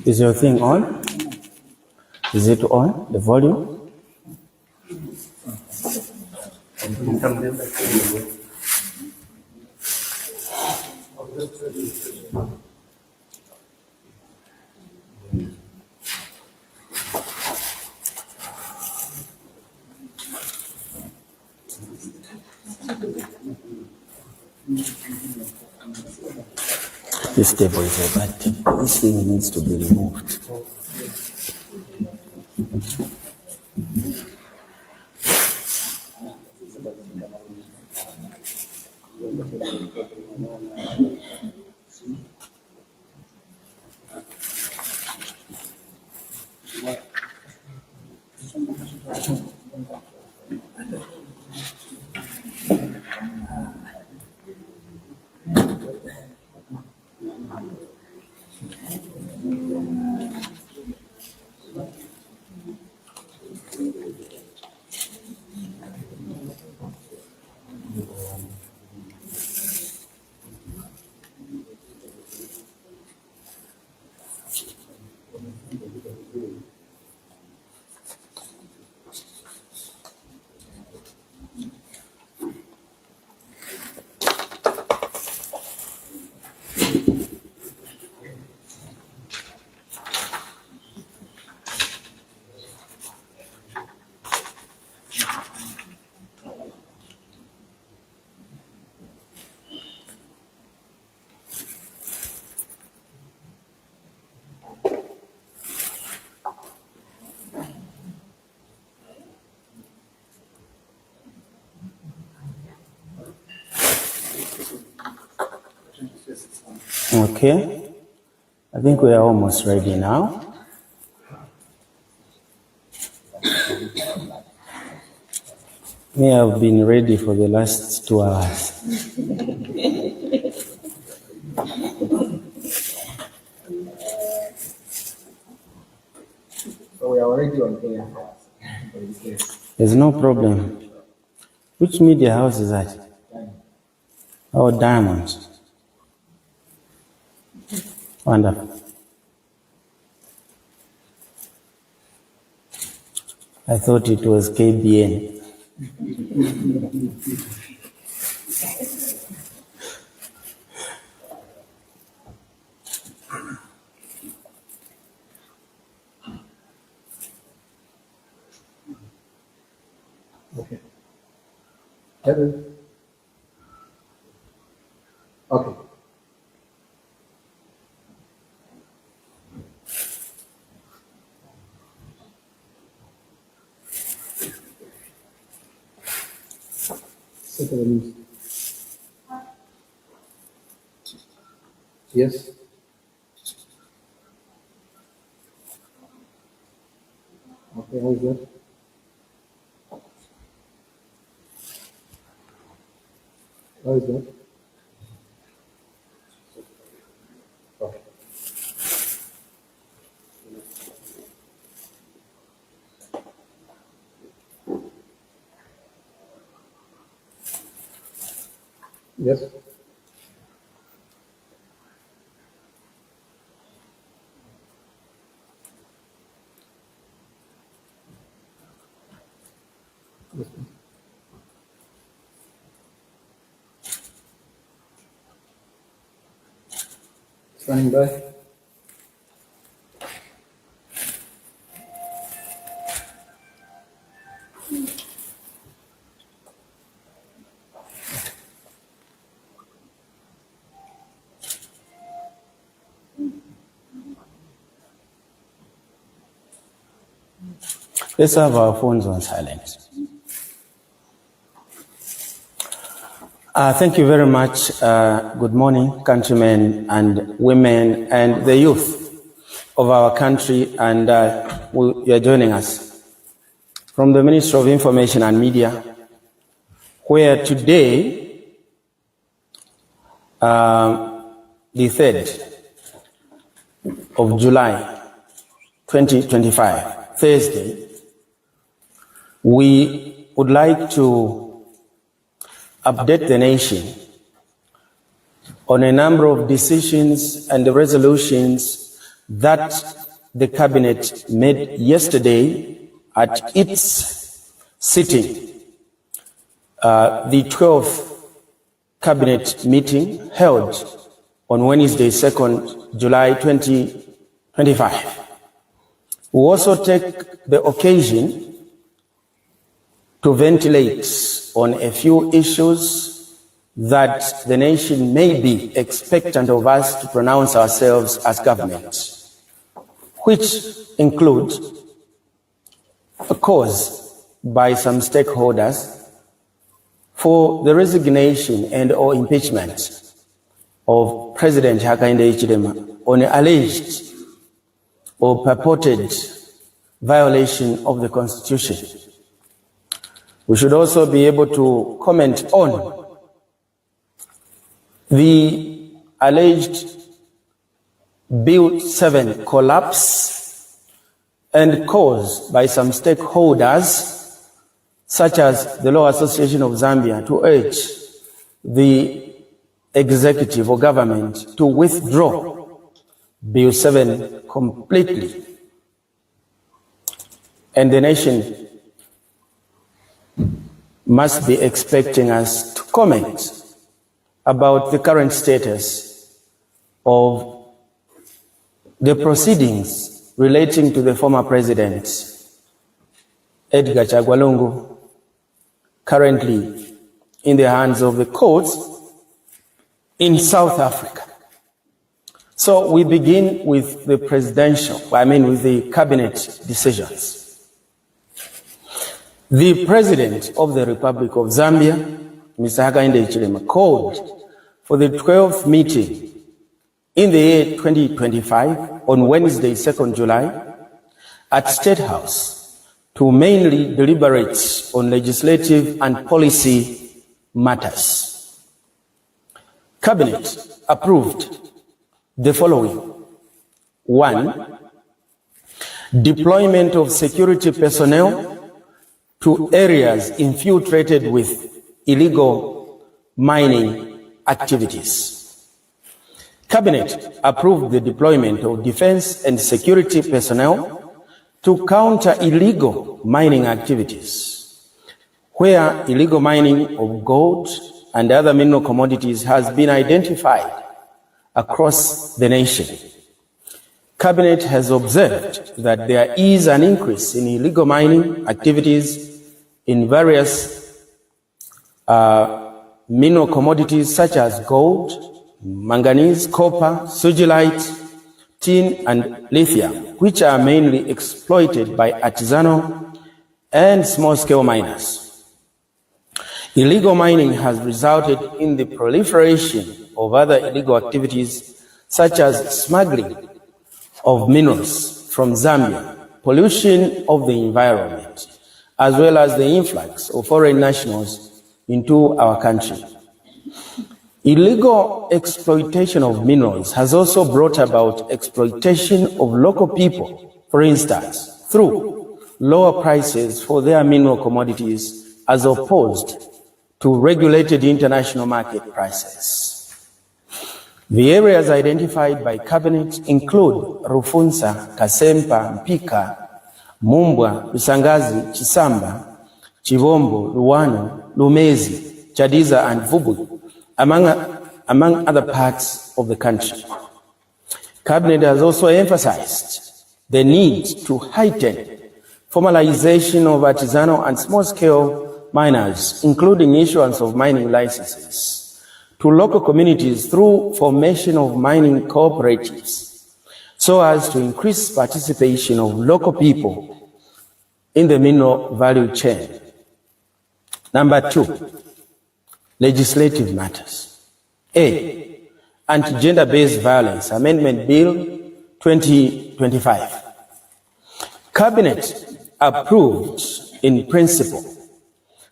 Is your thing on? Is it on, the volume? This table is a bad table. This thing needs to be removed. Okay, I think we are almost ready now. We have been ready for the last 2 hours. So we are already on air. There's no problem. Which media house is that? Oh, Diamonds. Wonderful. I thought it was KBN. Okay. Hello. Okay. Yes. Okay, how is that? How is that? Okay. Yes. Yes. Standing by. Let's have our phones on silent. Thank you very much. Good morning, countrymen and women and the youth of our country, and you are joining us from the Ministry of Information and Media, where today, the 3rd of July, 2025, Thursday, we would like to update the nation on a number of decisions and resolutions that the Cabinet made yesterday at its sitting, the 12th Cabinet meeting held on Wednesday, 2nd July 2025. We also take the occasion to ventilate on a few issues that the nation may be expectant of us to pronounce ourselves as government, which include a cause by some stakeholders for the resignation and or impeachment of President Hakainde Hichilema on an alleged or purported violation of the Constitution. We should also be able to comment on the alleged Bill 7 collapse and caused by some stakeholders such as the Law Association of Zambia to urge the executive or government to withdraw Bill 7 completely. And the nation must be expecting us to comment about the current status of the proceedings relating to the former president, Edgar Chagwa Lungu, currently in the hands of the courts in South Africa. So we begin with the with the cabinet decisions. The President of the Republic of Zambia, Mr. Hakainde Hichilema, called for the 12th meeting in the year 2025 on Wednesday, 2nd July at State House to mainly deliberate on legislative and policy matters. Cabinet approved the following. 1. Deployment of security personnel to areas infiltrated with illegal mining activities. Cabinet approved the deployment of defense and security personnel to counter illegal mining activities, where illegal mining of gold and other mineral commodities has been identified across the nation. Cabinet has observed that there is an increase in illegal mining activities in various mineral commodities such as gold, manganese, copper, sugilite, tin, and lithium, which are mainly exploited by artisanal and small-scale miners. Illegal mining has resulted in the proliferation of other illegal activities such as smuggling of minerals from Zambia, pollution of the environment, as well as the influx of foreign nationals into our country. Illegal exploitation of minerals has also brought about exploitation of local people, for instance, through lower prices for their mineral commodities as opposed to regulated international market prices. The areas identified by Cabinet include Rufunsa, Kasempa, Mpika, Mumbwa, Lusangazi, Chisamba, Chivombo, Luwano, Lumezi, Chadiza, and Vubu, among other parts of the country. Cabinet has also emphasized the need to heighten formalization of artisanal and small-scale miners, including issuance of mining licenses to local communities through formation of mining cooperatives, so as to increase participation of local people in the mineral value chain. Number 2, legislative matters. A. Anti-Gender-Based Violence Amendment Bill 2025. Cabinet approved in principle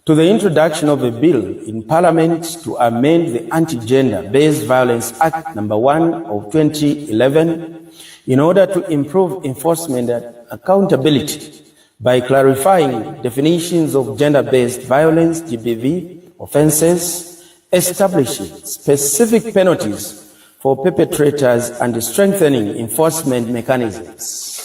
to the introduction of a bill in Parliament to amend the Anti-Gender-Based Violence Act No. 1 of 2011 in order to improve enforcement and accountability by clarifying definitions of gender-based violence, GBV, offenses, establishing specific penalties for perpetrators and strengthening enforcement mechanisms.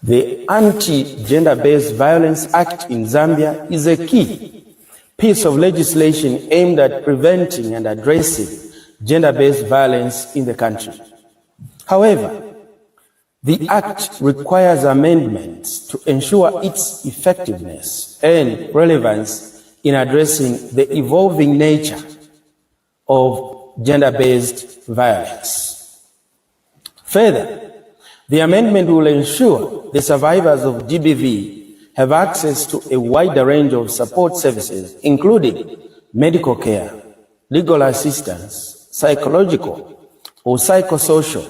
The Anti-Gender-Based Violence Act in Zambia is a key piece of legislation aimed at preventing and addressing gender-based violence in the country. However, the Act requires amendments to ensure its effectiveness and relevance in addressing the evolving nature of gender-based violence. Further, the amendment will ensure the survivors of GBV have access to a wider range of support services, including medical care, legal assistance, psychological or psychosocial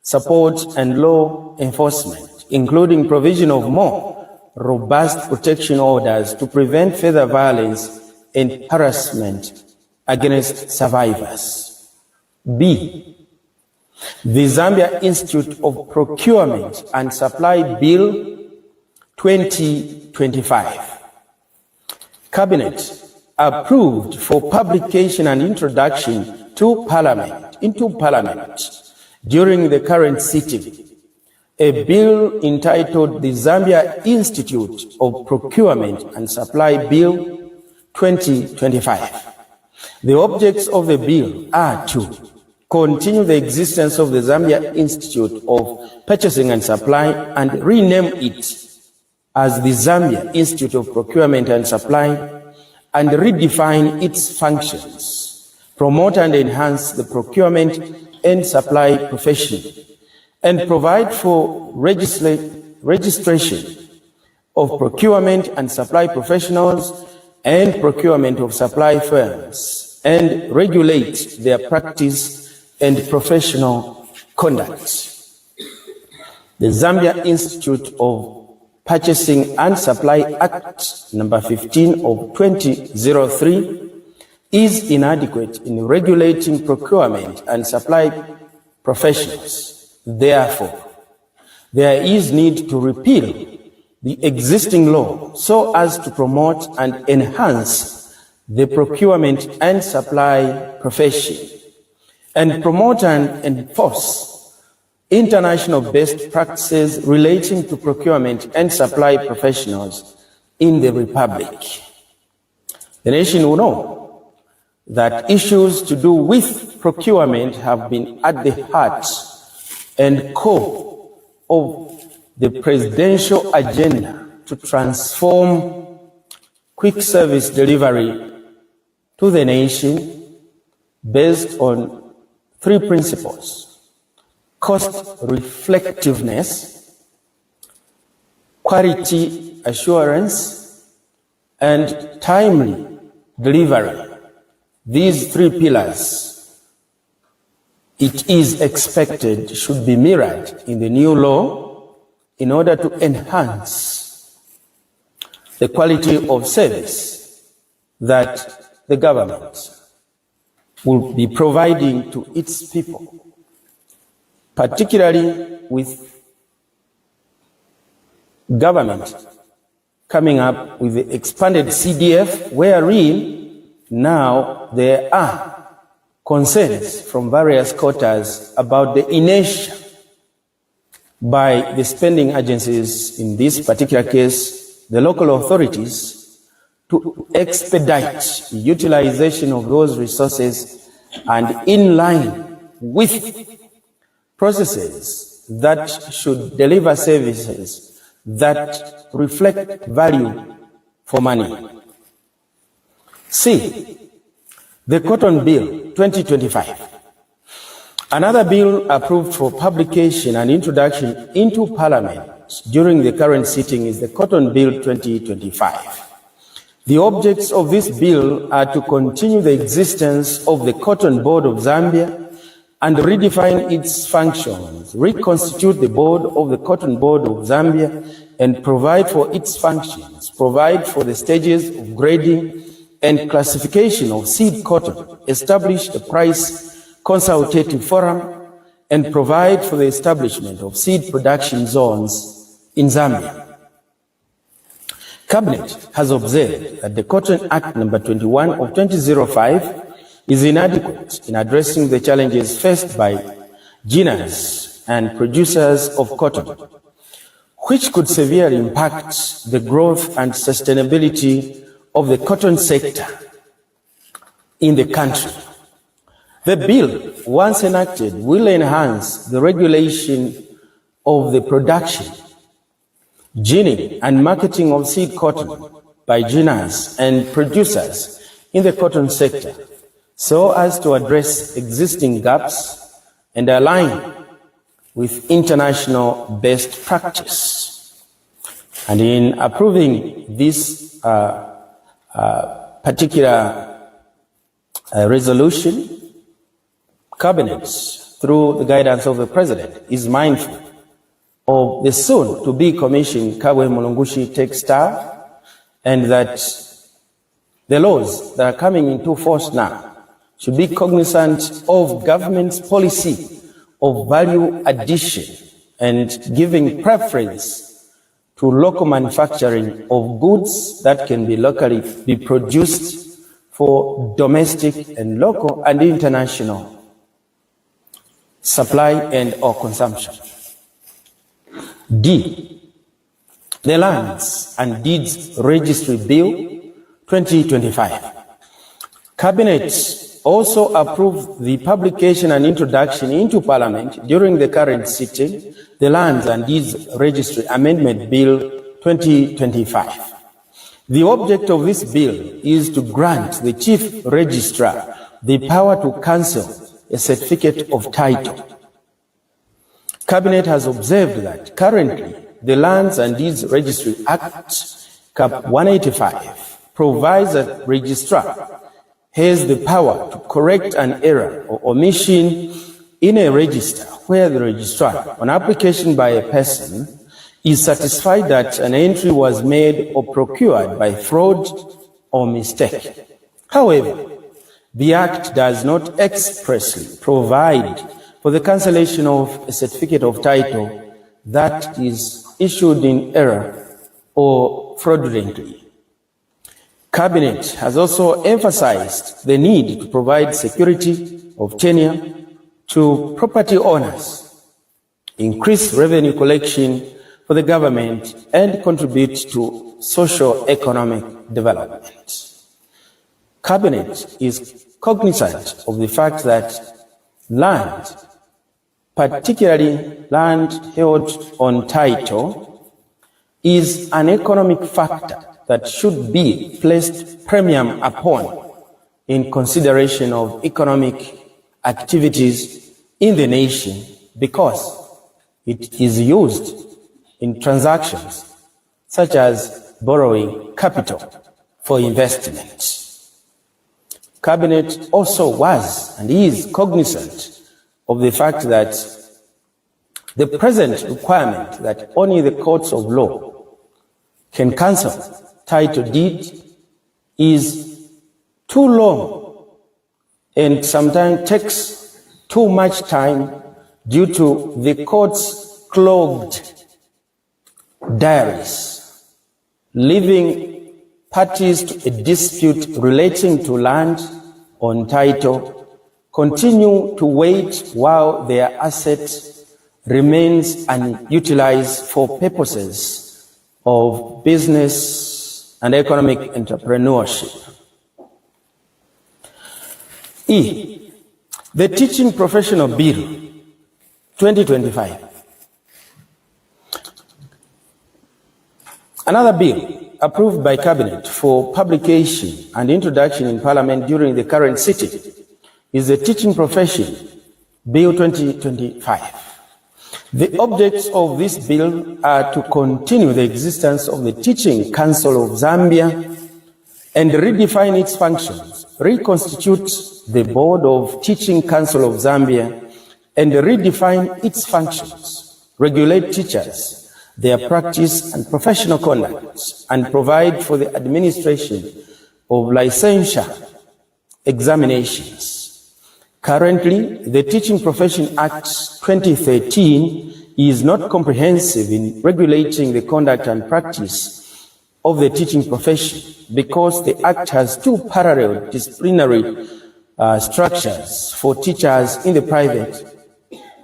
support, and law enforcement, including provision of more robust protection orders to prevent further violence and harassment against survivors. B. The Zambia Institute of Procurement and Supply Bill 2025. Cabinet approved for publication and introduction into Parliament during the current sitting a bill entitled the Zambia Institute of Procurement and Supply Bill 2025. The objects of the bill are to continue the existence of the Zambia Institute of Purchasing and Supply and rename it as the Zambia Institute of Procurement and Supply and redefine its functions, promote and enhance the procurement and supply profession, and provide for registration of procurement and supply professionals and procurement of supply firms, and regulate their practice and professional conduct. The Zambia Institute of Purchasing and Supply Act number 15 of 2003 is inadequate in regulating procurement and supply professionals. Therefore, there is need to repeal the existing law so as to promote and enhance the procurement and supply profession, and promote and enforce international best practices relating to procurement and supply professionals in the Republic. The nation will know that issues to do with procurement have been at the heart and core of the presidential agenda to transform quick service delivery to the nation based on three principles: cost reflectiveness, quality assurance, and timely delivery. These three pillars, it is expected, should be mirrored in the new law in order to enhance the quality of service that the government will be providing to its people, particularly with government coming up with the expanded CDF, wherein now there are concerns from various quarters about the inertia by the spending agencies, in this particular case, the local authorities, to expedite the utilization of those resources and in line with processes that should deliver services that reflect value for money. C. The Cotton Bill 2025. Another bill approved for publication and introduction into Parliament during the current sitting is the Cotton Bill 2025. The objects of this bill are to continue the existence of the Cotton Board of Zambia and redefine its functions, reconstitute the board of the Cotton Board of Zambia and provide for its functions, provide for the stages of grading and classification of seed cotton, establish a price consultative forum, and provide for the establishment of seed production zones in Zambia. Cabinet has observed that the Cotton Act number 21 of 2005 is inadequate in addressing the challenges faced by ginners and producers of cotton, which could severely impact the growth and sustainability of the cotton sector in the country. The bill, once enacted, will enhance the regulation of the production, ginning, and marketing of seed cotton by ginners and producers in the cotton sector, so as to address existing gaps and align with international best practice. And in approving this particular resolution, Cabinet, through the guidance of the President, is mindful of the soon-to-be commissioned Kabwe Mulungushi textile, and that the laws that are coming into force now should be cognizant of government's policy of value addition and giving preference to local manufacturing of goods that can be locally produced for domestic and local and international supply and or consumption. D, the Lands and Deeds Registry Bill 2025. Cabinet also approved the publication and introduction into Parliament during the current sitting, the Lands and Deeds Registry Amendment Bill 2025. The object of this bill is to grant the Chief Registrar the power to cancel a certificate of title. Cabinet has observed that currently the Lands and Deeds Registry Act, Cap 185, provides that registrar has the power to correct an error or omission in a register where the registrar, on application by a person, is satisfied that an entry was made or procured by fraud or mistake. However, the Act does not expressly provide for the cancellation of a certificate of title that is issued in error or fraudulently. Cabinet has also emphasized the need to provide security of tenure to property owners, increase revenue collection for the government, and contribute to socio-economic development. Cabinet is cognizant of the fact that land, particularly land held on title, is an economic factor that should be placed premium upon in consideration of economic activities in the nation, because it is used in transactions such as borrowing capital for investment. Cabinet also was and is cognizant of the fact that the present requirement that only the courts of law can cancel title deed is too long and sometimes takes too much time due to the court's clogged diaries, leaving parties to a dispute relating to land on title continue to wait while their asset remains unutilized for purposes of business and economic entrepreneurship. E, the Teaching Professional Bill 2025. Another bill approved by Cabinet for publication and introduction in Parliament during the current sitting is the Teaching Profession Bill 2025. The objects of this bill are to continue the existence of the Teaching Council of Zambia and redefine its functions, reconstitute the Board of Teaching Council of Zambia and redefine its functions, regulate teachers, their practice and professional conduct, and provide for the administration of licensure examinations. Currently, the Teaching Profession Act 2013 is not comprehensive in regulating the conduct and practice of the teaching profession, because the Act has two parallel disciplinary structures for teachers in the private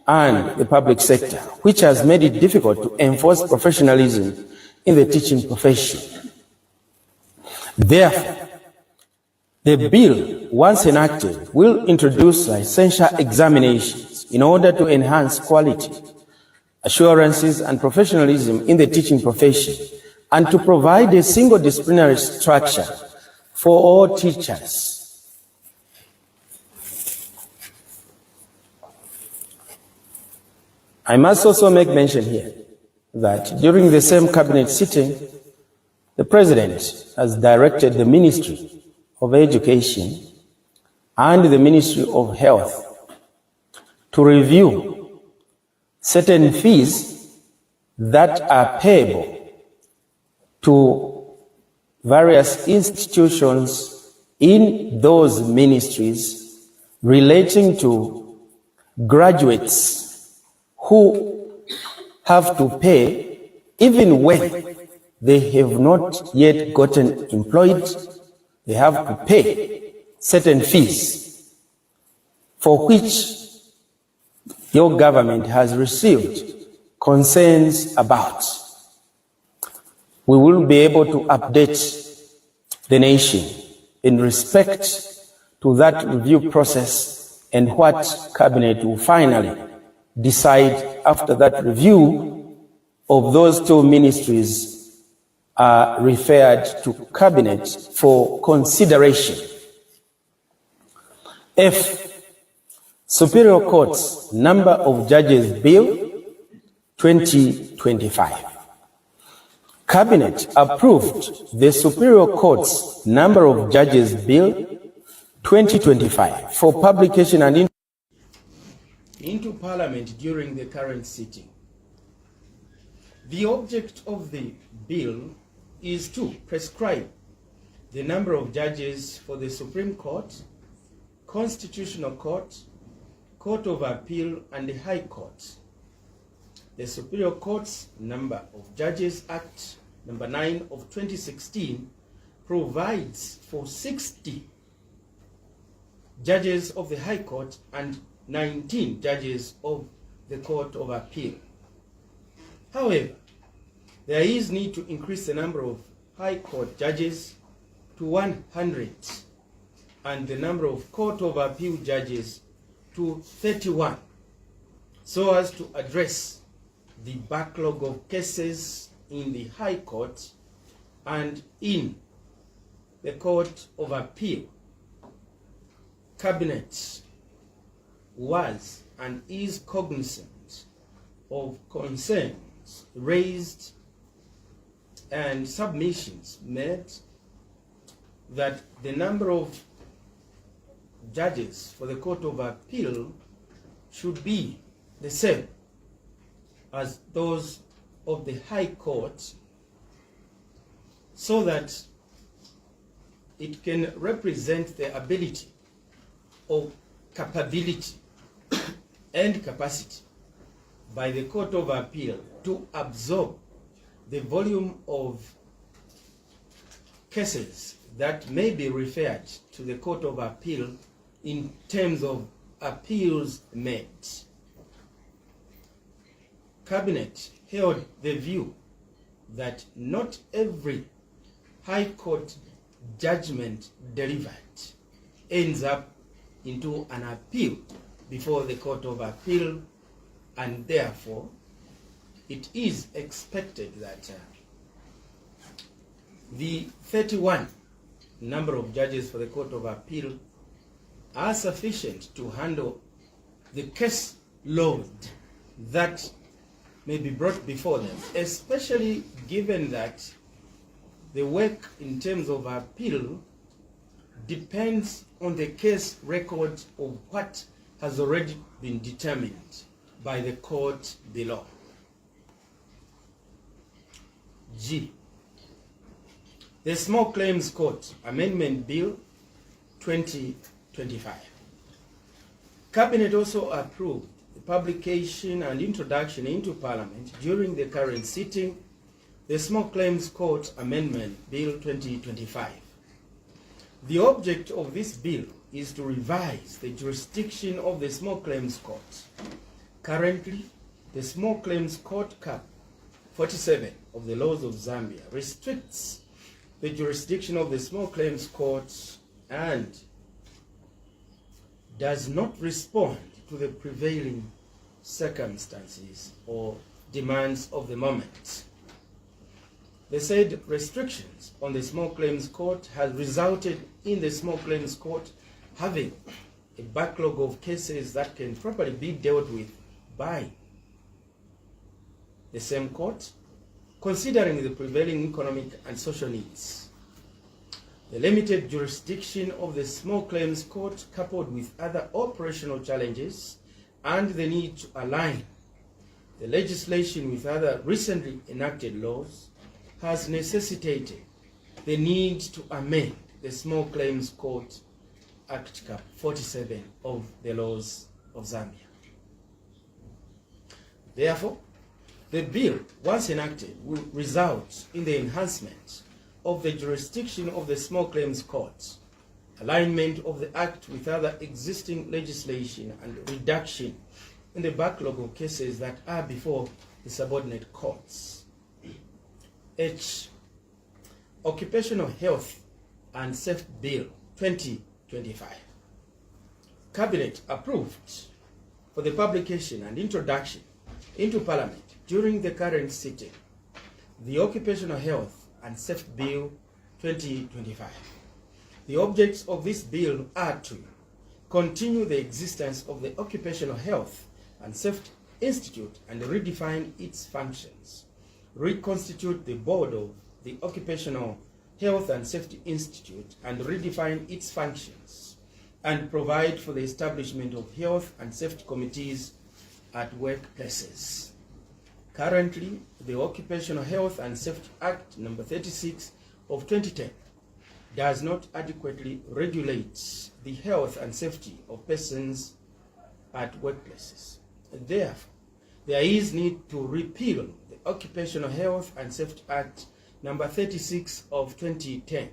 and the public sector, which has made it difficult to enforce professionalism in the teaching profession. Therefore, the bill, once enacted, will introduce licensure examinations in order to enhance quality, assurances, and professionalism in the teaching profession, and to provide a single disciplinary structure for all teachers. I must also make mention here that during the same cabinet sitting, the President has directed the Ministry of Education and the Ministry of Health to review certain fees that are payable to various institutions in those ministries relating to graduates who have to pay even when they have not yet gotten employed. They have to pay certain fees for which your government has received concerns about. We will be able to update the nation in respect to that review process and what Cabinet will finally decide after that review of those two ministries are referred to Cabinet for consideration. F. Superior Court's Number of Judges Bill 2025. Cabinet approved the Superior Court's Number of Judges Bill 2025 for publication and into Parliament during the current sitting. The object of the bill is to prescribe the number of judges for the Supreme Court, Constitutional Court, Court of Appeal, and the High Court. The Superior Court's Number of Judges Act number 9 of 2016 provides for 60 judges of the High Court and 19 judges of the Court of Appeal. However, there is need to increase the number of High Court judges to 100 and the number of Court of Appeal judges to 31, so as to address the backlog of cases in the High Court and in the Court of Appeal. Cabinet was and is cognizant of concerns raised and submissions made that the number of judges for the Court of Appeal should be the same as those of the High Court, so that it can represent the ability or capability and capacity by the Court of Appeal to absorb the volume of cases that may be referred to the Court of Appeal in terms of appeals made. Cabinet held the view that not every High Court judgment delivered ends up into an appeal before the Court of Appeal, and therefore it is expected that the 31 number of judges for the Court of Appeal are sufficient to handle the case load that may be brought before them, especially given that the work in terms of appeal depends on the case record of what has already been determined by the court below. G. The Small Claims Court Amendment Bill 2025. Cabinet also approved the publication and introduction into Parliament during the current sitting the Small Claims Court Amendment Bill 2025. The object of this bill is to revise the jurisdiction of the Small Claims Court. Currently, the Small Claims Court Cap 47 of the laws of Zambia restricts the jurisdiction of the Small Claims Court and does not respond to the prevailing circumstances or demands of the moment. The said restrictions on the Small Claims Court has resulted in the Small Claims Court having a backlog of cases that can properly be dealt with by the same court, considering the prevailing economic and social needs. The limited jurisdiction of the Small Claims Court, coupled with other operational challenges and the need to align the legislation with other recently enacted laws, has necessitated the need to amend the Small Claims Court Act Cap 47 of the laws of Zambia. Therefore, the bill, once enacted, will result in the enhancement of the jurisdiction of the Small Claims Court, alignment of the Act with other existing legislation, and reduction in the backlog of cases that are before the subordinate courts. H. Occupational Health and Safety Bill 2025. Cabinet approved for the publication and introduction into Parliament during the current sitting the Occupational Health and Safety Bill 2025. The objects of this bill are to continue the existence of the Occupational Health and Safety Institute and redefine its functions, reconstitute the board of the Occupational Health and Safety Institute and redefine its functions, and provide for the establishment of health and safety committees at workplaces. Currently, the Occupational Health and Safety Act No. 36 of 2010 does not adequately regulate the health and safety of persons at workplaces. Therefore, there is need to repeal the Occupational Health and Safety Act No. 36 of 2010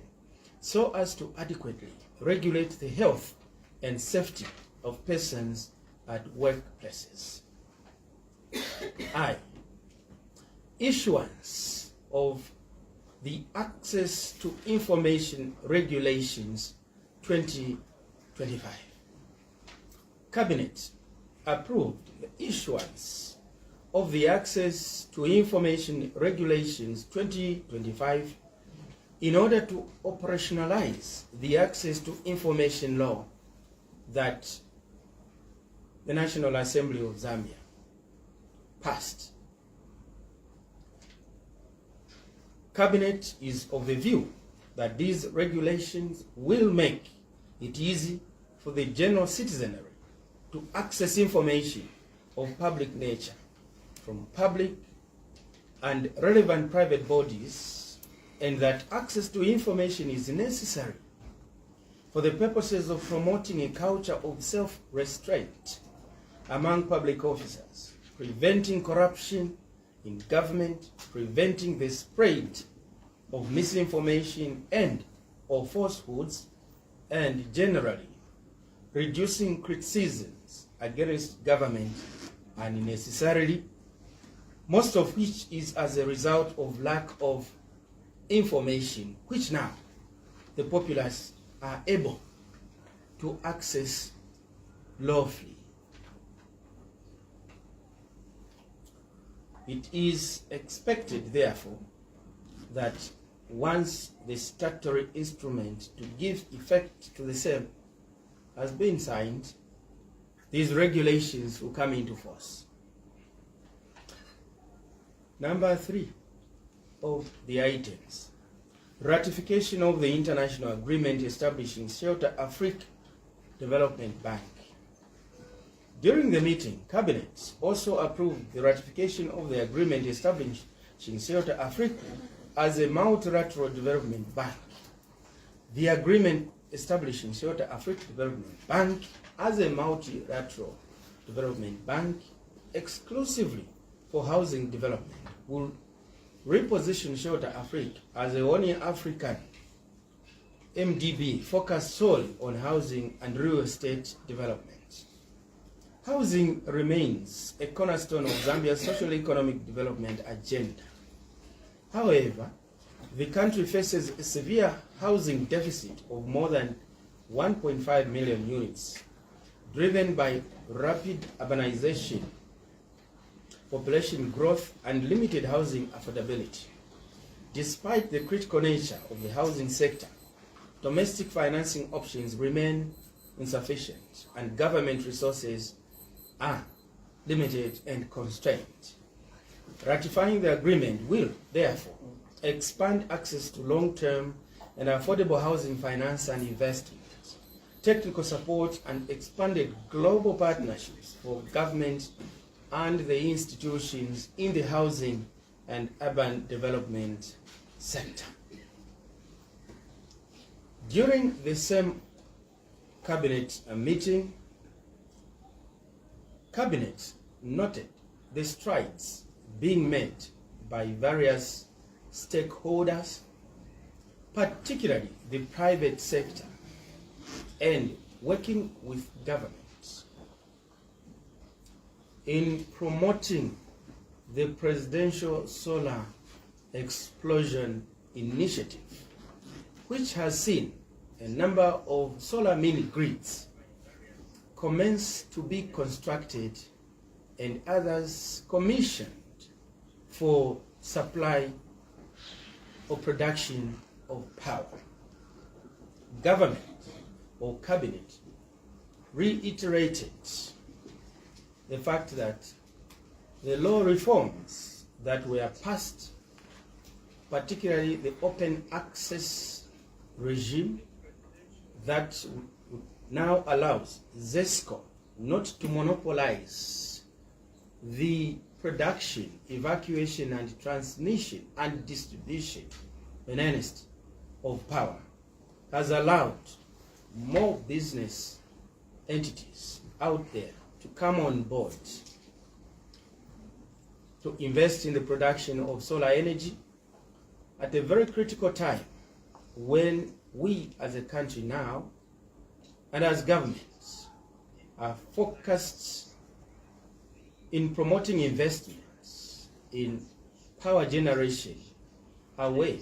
so as to adequately regulate the health and safety of persons at workplaces. I. Issuance of the Access to Information Regulations 2025. Cabinet approved the issuance of the Access to Information Regulations 2025 in order to operationalize the Access to Information Law that the National Assembly of Zambia passed. Cabinet is of the view that these regulations will make it easy for the general citizenry to access information of public nature from public and relevant private bodies, and that access to information is necessary for the purposes of promoting a culture of self-restraint among public officers, preventing corruption in government, preventing the spread of misinformation and of falsehoods, and generally reducing criticisms against government unnecessarily, most of which is as a result of lack of information, which now the populace are able to access lawfully. It is expected, therefore, that once the statutory instrument to give effect to the same has been signed, these regulations will come into force. Number 3 of the items: ratification of the international agreement establishing Shelter Afrique Development Bank. During the meeting, Cabinet also approved the ratification of the agreement establishing Shelter Afrique as a multilateral development bank. The agreement establishing Shelter Afrique Development Bank as a multilateral development bank exclusively for housing development will reposition Shelter Africa as a only African MDB focused solely on housing and real estate development. Housing remains a cornerstone of Zambia's socio-economic development agenda. However, the country faces a severe housing deficit of more than 1.5 million units, driven by rapid urbanization, population growth, and limited housing affordability. Despite the critical nature of the housing sector, domestic financing options remain insufficient and government resources are limited and constrained. Ratifying the agreement will, therefore, expand access to long-term and affordable housing finance and investment, technical support, and expanded global partnerships for government and the institutions in the housing and urban development sector. During the same cabinet meeting, Cabinet noted the strides being made by various stakeholders, particularly the private sector, and working with governments in promoting the Presidential Solar Explosion Initiative, which has seen a number of solar mini grids commence to be constructed and others commissioned for supply or production of power. Government or cabinet reiterated the fact that the law reforms that were passed, particularly the open access regime that now allows ZESCO not to monopolize the production, evacuation, and transmission and distribution in earnest of power, has allowed more business entities out there to come on board to invest in the production of solar energy at a very critical time when we as a country now and as governments are focused in promoting investments in power generation away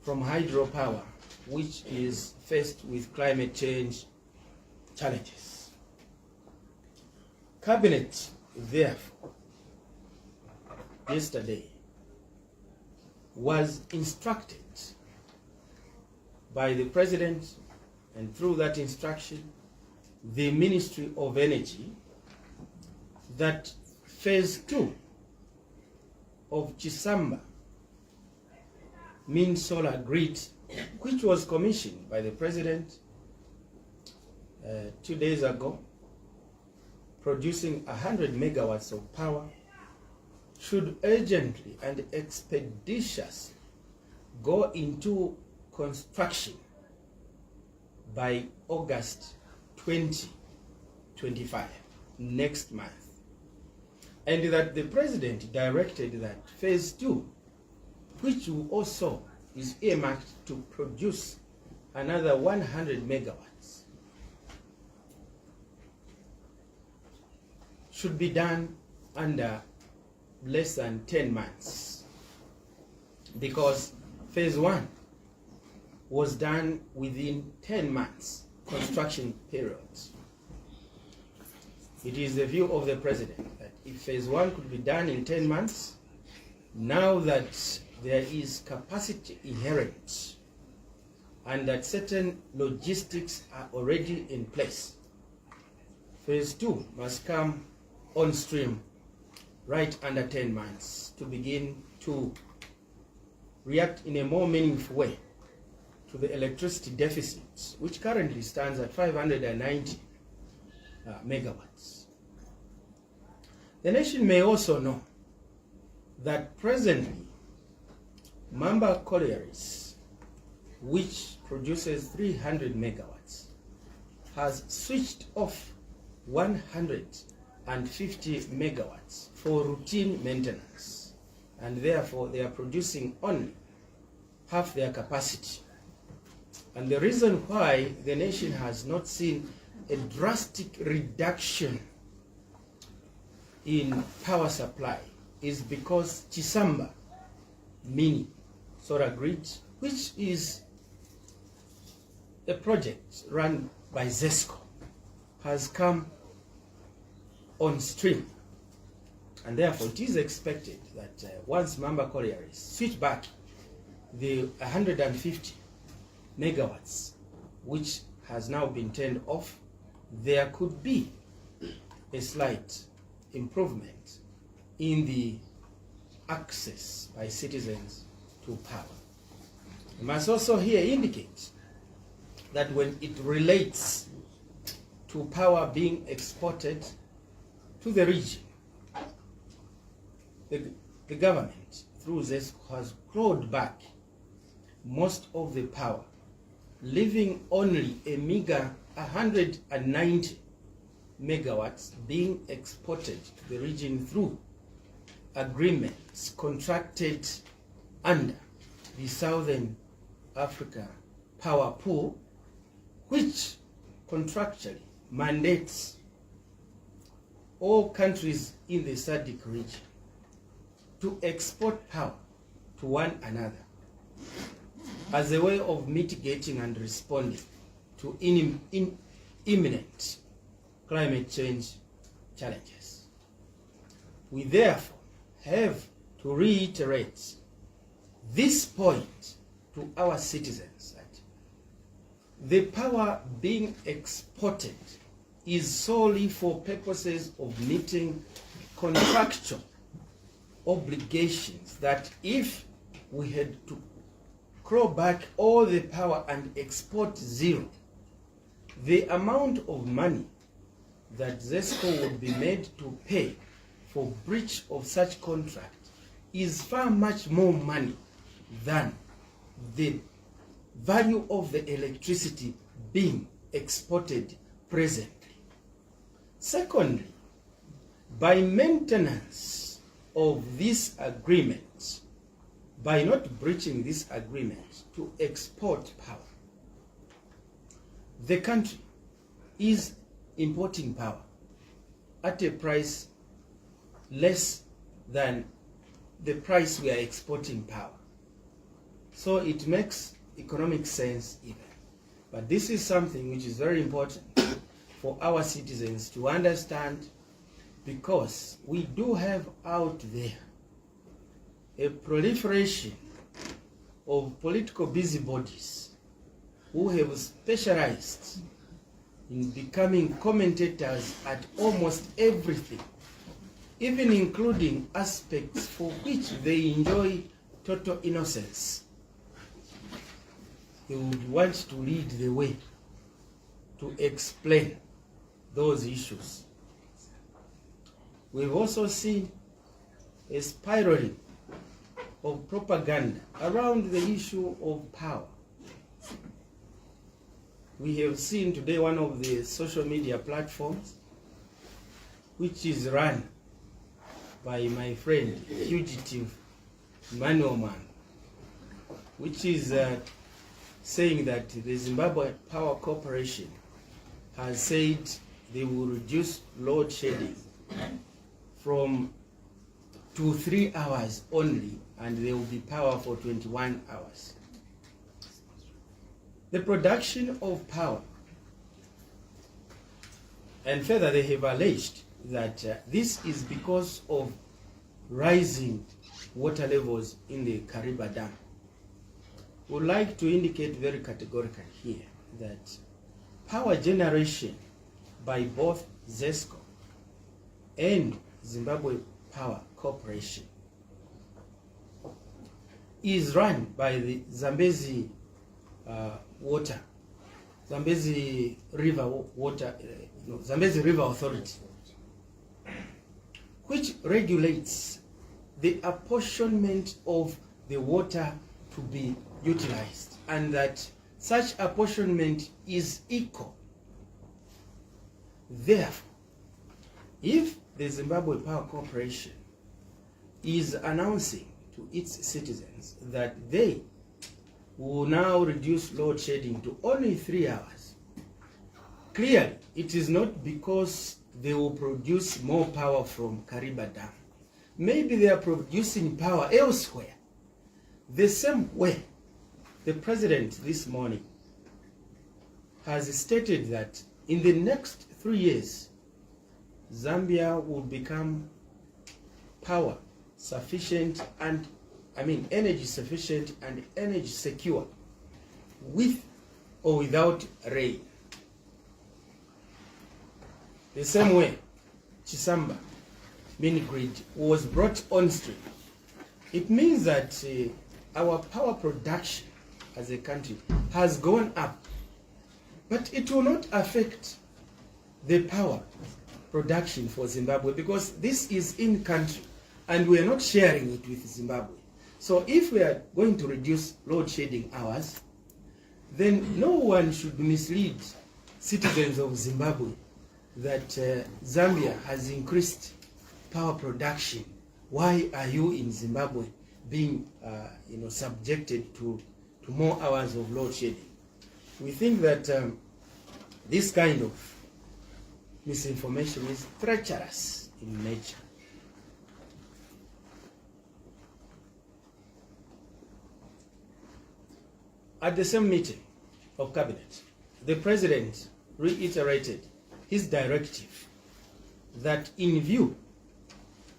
from hydropower, which is faced with climate change challenges. Cabinet, therefore, yesterday was instructed by the President, and through that instruction, the Ministry of Energy, that phase 2 of Chisamba mean solar grid, which was commissioned by the President 2 days ago, producing 100 megawatts of power, should urgently and expeditiously go into construction by August 2025, next month. And that the President directed that phase 2, which also is earmarked to produce another 100 megawatts, should be done under less than 10 months, because phase 1 was done within 10 months construction periods. It is the view of the President that if phase 1 could be done in 10 months, now that there is capacity inherent and that certain logistics are already in place, phase 2 must come on stream right under 10 months to begin to react in a more meaningful way to the electricity deficit, which currently stands at 590 megawatts. The nation may also know that presently Hon.Cornelius, which produces 300 megawatts, has switched off 150 megawatts for routine maintenance. and therefore they are producing only half their capacity. And the reason why the nation has not seen a drastic reduction in power supply is because Chisamba Mini Solar Grid, which is a project run by ZESCO, has come on stream. And therefore it is expected that once Mamba collieries switch back the 150 megawatts which has now been turned off, there could be a slight improvement in the access by citizens to power. I must also here indicate that when it relates to power being exported to the region, the government through ZESCO has clawed back most of the power, leaving only a meager 190 megawatts being exported to the region through agreements contracted under the Southern Africa Power Pool, which contractually mandates all countries in the SADC region to export power to one another as a way of mitigating and responding to imminent climate change challenges. We therefore have to reiterate this point to our citizens that the power being exported is solely for purposes of meeting contractual obligations, that if we had to claw back all the power and export zero, the amount of money that ZESCO would be made to pay for breach of such contract is far much more money than the value of the electricity being exported presently. Secondly, by maintenance of this agreement, by not breaching this agreement to export power, the country is importing power at a price less than the price we are exporting power. So it makes economic sense even. But this is something which is very important for our citizens to understand, because we do have out there a proliferation of political busybodies who have specialized in becoming commentators at almost everything, even including aspects for which they enjoy total innocence. They would want to lead the way to explain those issues. We've also seen a spiraling of propaganda around the issue of power. We have seen today one of the social media platforms, which is run by my friend, fugitive Manuel Man, which is saying that the Zimbabwe Power Corporation has said they will reduce load shedding from 2 to 3 hours only, and there will be power for 21 hours. The production of power, and further they have alleged that this is because of rising water levels in the Kariba Dam. We would like to indicate very categorically here that power generation by both ZESCO and Zimbabwe Power Corporation is run by the Zambezi Zambezi River Authority, which regulates the apportionment of the water to be utilized, and that such apportionment is equal. Therefore, if the Zimbabwe Power Corporation is announcing to its citizens that they will now reduce load shedding to only 3 hours. Clearly, it is not because they will produce more power from Kariba Dam. Maybe they are producing power elsewhere. The same way the president this morning has stated that in the next 3 years, Zambia will become power sufficient and energy sufficient and energy secure with or without rain. The same way Chisamba mini grid was brought on stream. It means that our power production as a country has gone up, but it will not affect the power production for Zimbabwe because this is in country and we are not sharing it with Zimbabwe. So if we are going to reduce load shedding hours, then no one should mislead citizens of Zimbabwe that Zambia has increased power production. Why are you in Zimbabwe being subjected to more hours of load shedding? We think that this kind of misinformation is treacherous in nature. At the same meeting of cabinet, the president reiterated his directive that in view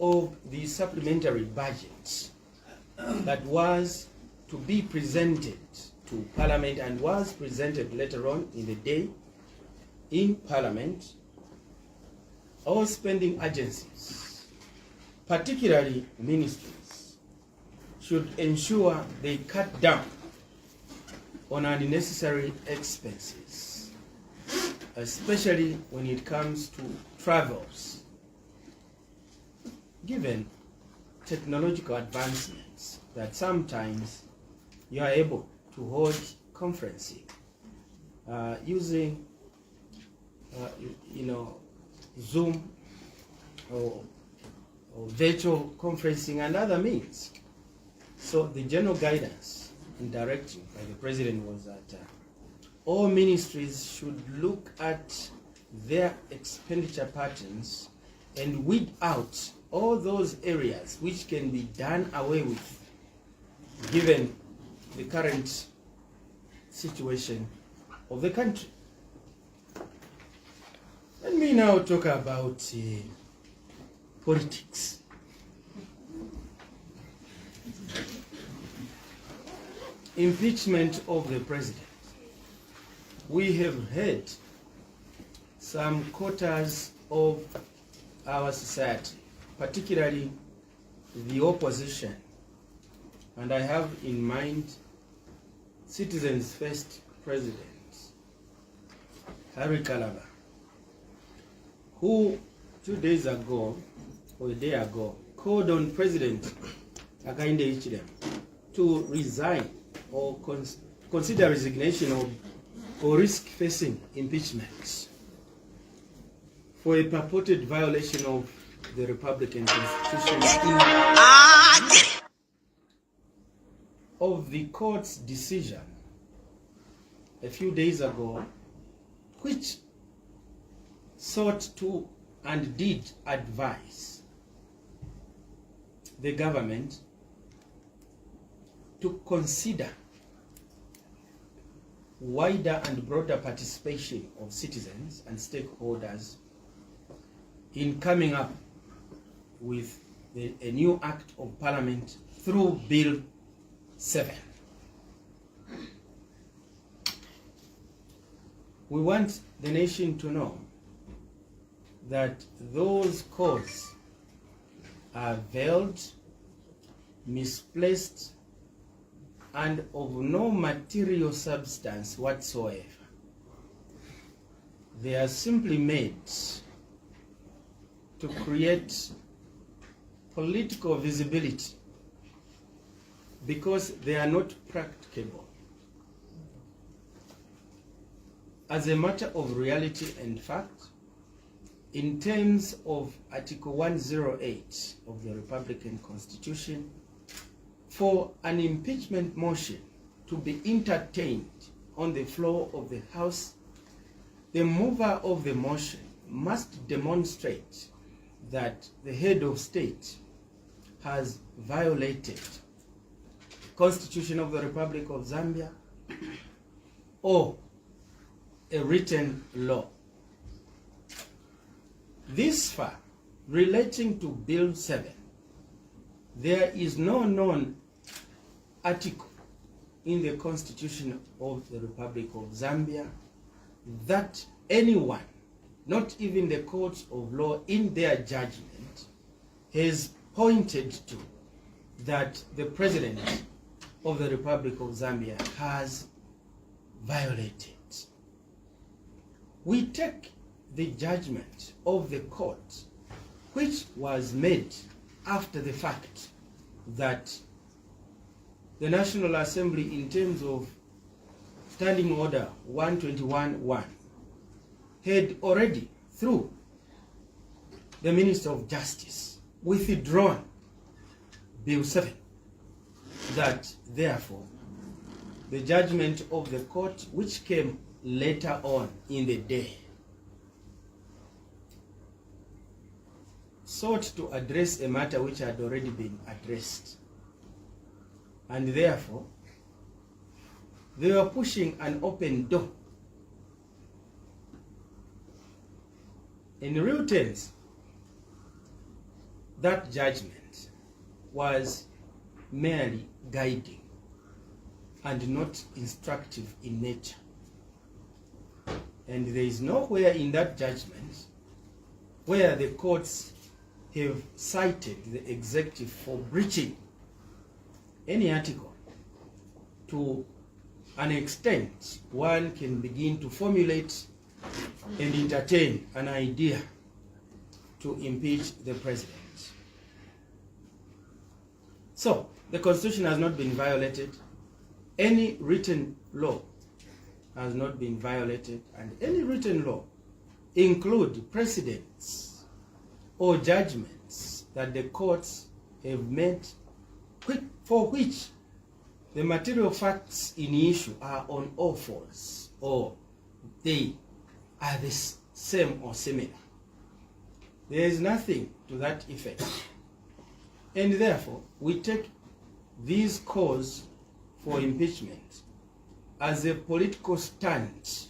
of the supplementary budget that was to be presented to Parliament and was presented later on in the day in Parliament, all spending agencies, particularly ministries, should ensure they cut down on unnecessary expenses, especially when it comes to travels. Given technological advancements that sometimes you are able to hold conferencing using Zoom or virtual conferencing and other means. So the general guidance and directive by the president was that all ministries should look at their expenditure patterns and weed out all those areas which can be done away with given the current situation of the country. Let me now talk about politics. Impeachment of the president. We have heard some quarters of our society, particularly the opposition, and I have in mind Citizens First President Harry Kalaba, who 2 days ago or a day ago called on President Hakainde Hichilema to resign or consider resignation or risk facing impeachment for a purported violation of the Republican Constitution of the court's decision a few days ago, which sought to and did advise the government to consider wider and broader participation of citizens and stakeholders in coming up with a new act of parliament through Bill 7. We want the nation to know that those calls are veiled, misplaced, and of no material substance whatsoever. They are simply made to create political visibility because they are not practicable. As a matter of reality and fact, in terms of Article 108 of the Republican Constitution, for an impeachment motion to be entertained on the floor of the House, the mover of the motion must demonstrate that the head of state has violated the Constitution of the Republic of Zambia or a written law. This far, relating to Bill 7, there is no known article in the Constitution of the Republic of Zambia that anyone, not even the courts of law in their judgment, has pointed to that the President of the Republic of Zambia has violated. We take the judgment of the court, which was made after the fact, that the National Assembly, in terms of Standing Order 121.1, had already, through the Minister of Justice, withdrawn Bill 7, that therefore the judgment of the court, which came later on in the day, sought to address a matter which had already been addressed. And therefore, they were pushing an open door. In real terms, that judgment was merely guiding and not instructive in nature. And there is nowhere in that judgment where the courts have cited the executive for breaching any article. To an extent, one can begin to formulate and entertain an idea to impeach the president. So, the Constitution has not been violated, any written law has not been violated, and any written law include precedents or judgments that the courts have made for which the material facts in issue are on all fours, or they are the same or similar. There is nothing to that effect. And therefore, we take this cause for impeachment as a political stunt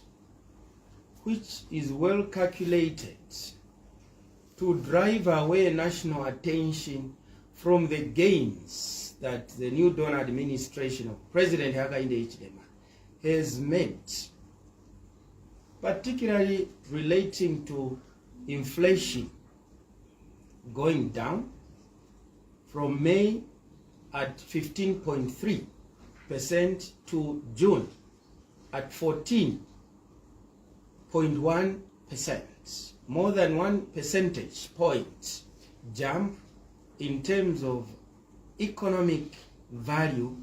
which is well calculated to drive away national attention from the gains that the New Dawn administration of President Hakainde Hichilema has made, particularly relating to inflation going down from May at 15.3% to June at 14.1%, more than 1 percentage point jump in terms of economic value.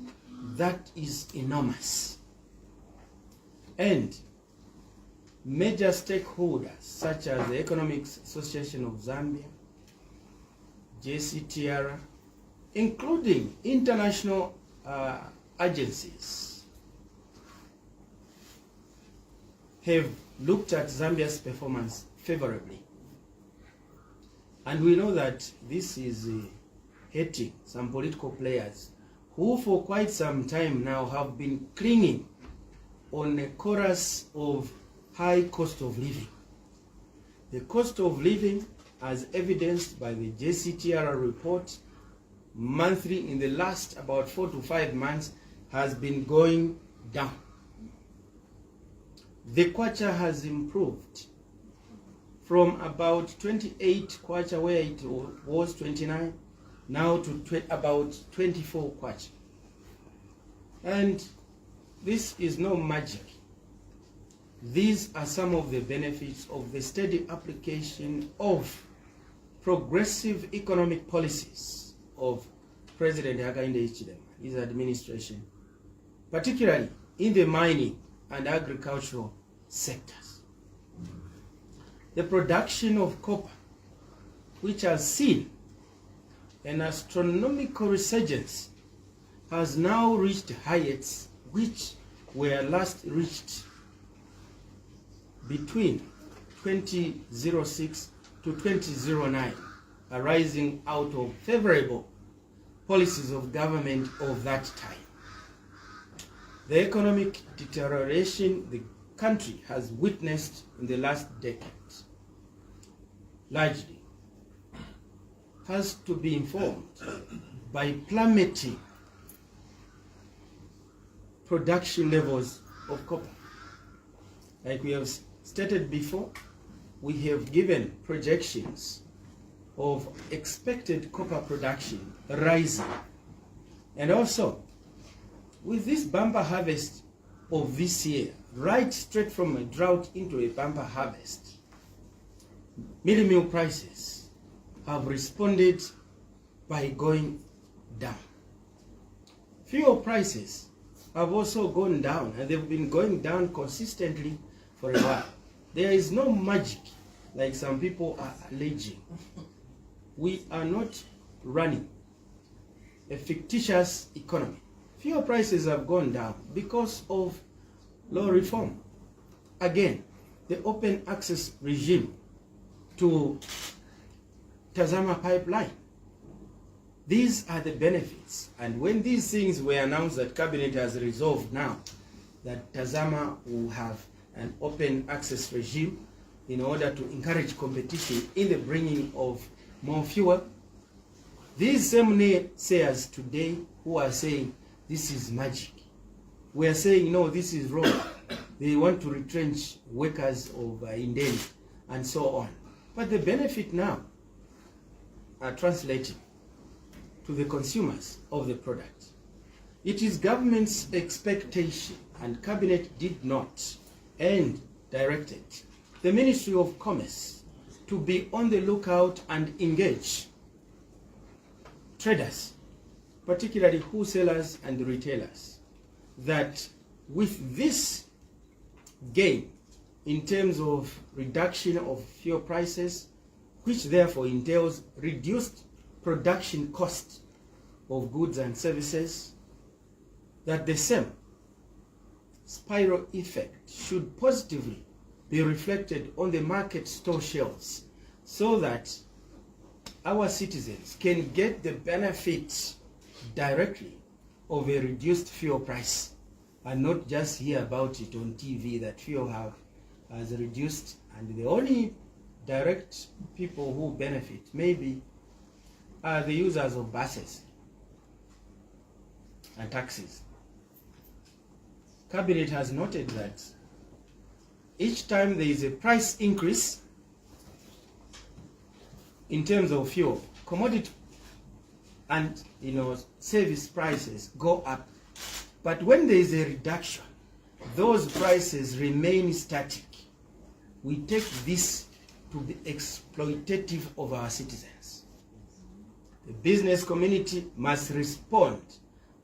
That is enormous. And major stakeholders such as the Economic Association of Zambia, JCTR, including international agencies, have looked at Zambia's performance favorably. And we know that this is hurting some political players who for quite some time now have been clinging on a chorus of high cost of living. The cost of living, as evidenced by the JCTR report, monthly in the last about 4 to 5 months, has been going down. The kwacha has improved from about 28 kwacha, where it was 29, now to about 24 kwacha. And this is no magic. These are some of the benefits of the steady application of progressive economic policies of President Hakainde Hichilema, his administration, particularly in the mining and agricultural sectors. the production of copper, which has seen an astronomical resurgence, has now reached heights which were last reached between 2006 to 2009, arising out of favorable policies of government of that time. The economic deterioration the country has witnessed in the last decade largely has to be informed by plummeting production levels of copper. Like we have stated before, we have given projections of expected copper production rising. And also, with this bumper harvest of this year, right straight from a drought into a bumper harvest, mealie meal prices have responded by going down. Fuel prices have also gone down, and they've been going down consistently for a while. There is no magic like some people are alleging. We are not running a fictitious economy. Fuel prices have gone down because of law reform. Again, the open access regime to Tazama pipeline. These are the benefits. And when these things were announced that Cabinet has resolved now that Tazama will have an open access regime in order to encourage competition in the bringing of more fuel, these same naysayers today who are saying this is magic, we are saying no, this is wrong. They want to retrench workers of Indeni and so on. But the benefit now are translating to the consumers of the product. It is government's expectation, and Cabinet did not, and directed the Ministry of Commerce to be on the lookout and engage traders, particularly wholesalers and retailers, that with this gain in terms of reduction of fuel prices, which therefore entails reduced production cost of goods and services, that the same spiral effect should positively be reflected on the market store shelves, so that our citizens can get the benefits directly of a reduced fuel price and not just hear about it on TV that fuel has reduced, and the only direct people who benefit maybe are the users of buses and taxis. Cabinet has noted that each time there is a price increase in terms of fuel, commodity and service prices go up. But when there is a reduction, those prices remain static. We take this to be exploitative of our citizens. The business community must respond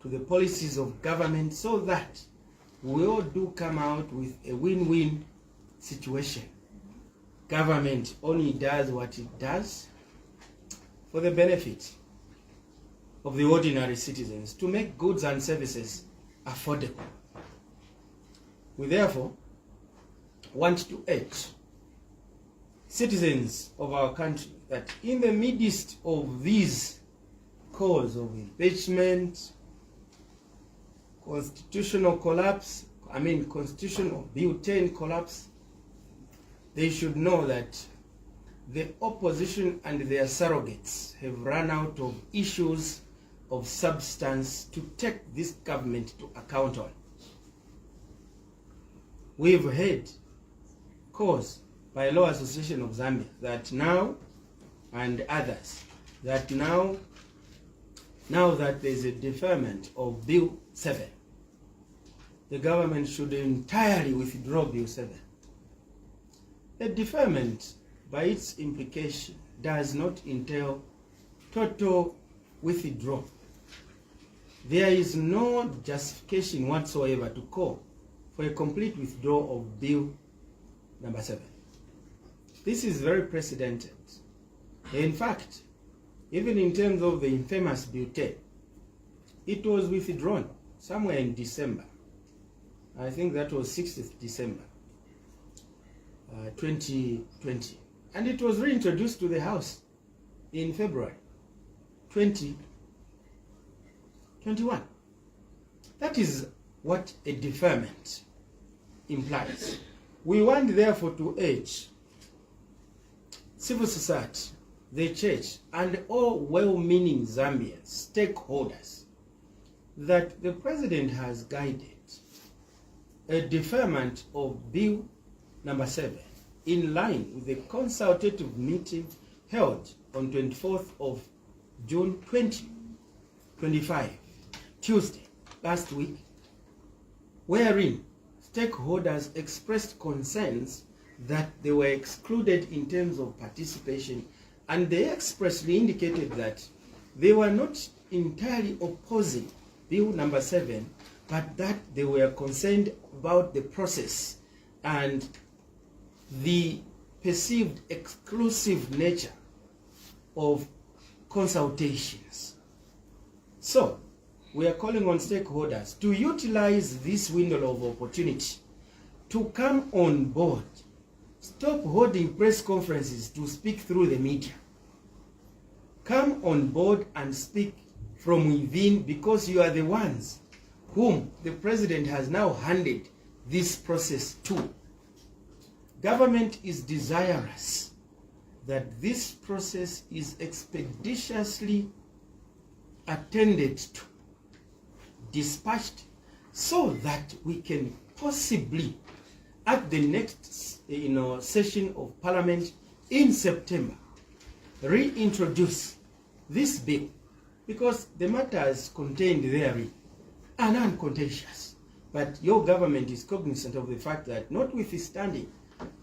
to the policies of government so that we all do come out with a win-win situation. Government only does what it does for the benefit of the ordinary citizens, to make goods and services affordable. We therefore want to urge citizens of our country that in the midst of these calls of impeachment, constitutional Bill 10 collapse, they should know that the opposition and their surrogates have run out of issues of substance to take this government to account on. We've heard calls by Law Association of Zambia that now, and others, that now that there's a deferment of Bill 7, the government should entirely withdraw Bill 7. The deferment, by its implication, does not entail total withdrawal. There is no justification whatsoever to call for a complete withdrawal of Bill number 7. This is very precedented. In fact, even in terms of the infamous bulletin, it was withdrawn somewhere in December. I think that was 6th December 2020. And it was reintroduced to the House in February 2021. That is what a deferment implies. We want therefore to urge civil society, the church, and all well-meaning Zambians, stakeholders, that the president has guided a deferment of Bill number 7 in line with the consultative meeting held on 24th of June 2025, Tuesday, last week, wherein stakeholders expressed concerns that they were excluded in terms of participation, and they expressly indicated that they were not entirely opposing Bill number 7, but that they were concerned about the process and the perceived exclusive nature of consultations. So, we are calling on stakeholders to utilize this window of opportunity to come on board. Stop holding press conferences to speak through the media. Come on board and speak from within, because you are the ones whom the president has now handed this process to. Government is desirous that this process is expeditiously attended to, dispatched, so that we can possibly, at the next session of Parliament in September, reintroduce this bill, because the matters contained therein are non-contentious. But your government is cognizant of the fact that, notwithstanding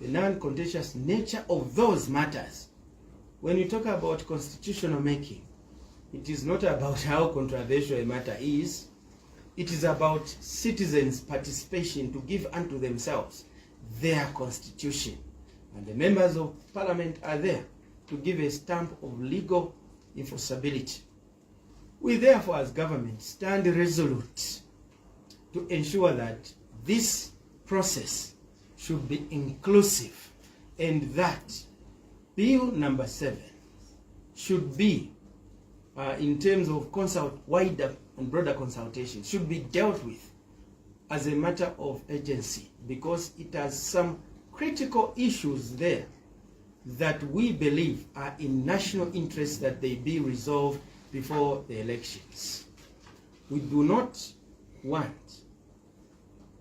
the non-contentious nature of those matters, when you talk about constitutional making, it is not about how controversial a matter is. It is about citizens' participation to give unto themselves their constitution. And the members of Parliament are there to give a stamp of legal enforceability. We therefore, as government, stand resolute to ensure that this process should be inclusive, and that Bill number 7 should be, in terms of wider and broader consultation, should be dealt with as a matter of urgency, because it has some critical issues there that we believe are in national interest that they be resolved before the elections. We do not want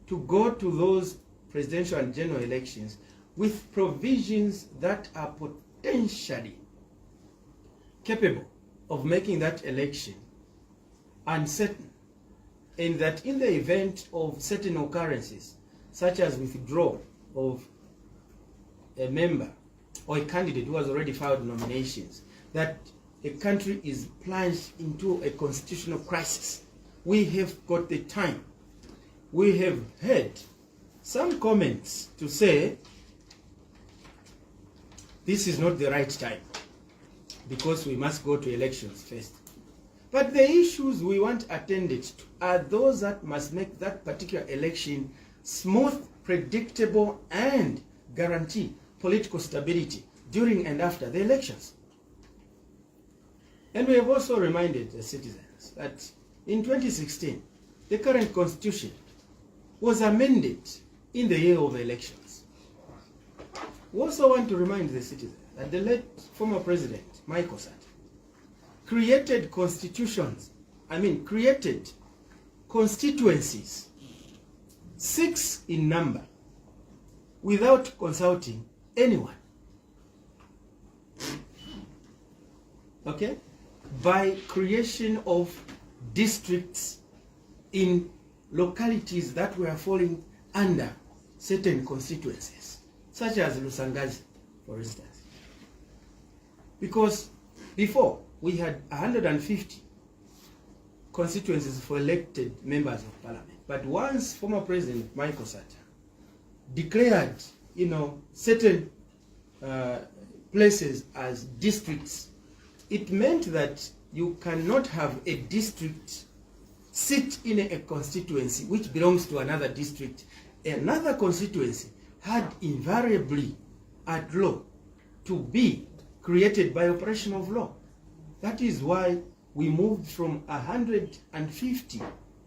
to go to those presidential and general elections with provisions that are potentially capable of making that election uncertain, and that in the event of certain occurrences, such as withdrawal of a member or a candidate who has already filed nominations, that a country is plunged into a constitutional crisis. We have got the time. We have heard some comments to say this is not the right time because we must go to elections first. But the issues we want attended to are those that must make that particular election smooth, predictable, and guarantee political stability during and after the elections. And we have also reminded the citizens that in 2016, the current constitution was amended in the year of elections. We also want to remind the citizens that the late former president, Mweetwa, created constituencies, 6 in number, without consulting anyone. Okay? By creation of districts in localities that were falling under certain constituencies, such as Lusangazi, for instance. Because before, we had 150 constituencies for elected members of Parliament. But once former President Mweetwa declared, certain places as districts, it meant that you cannot have a district sit in a constituency which belongs to another district. Another constituency had invariably at law to be created by operation of law. That is why we moved from 150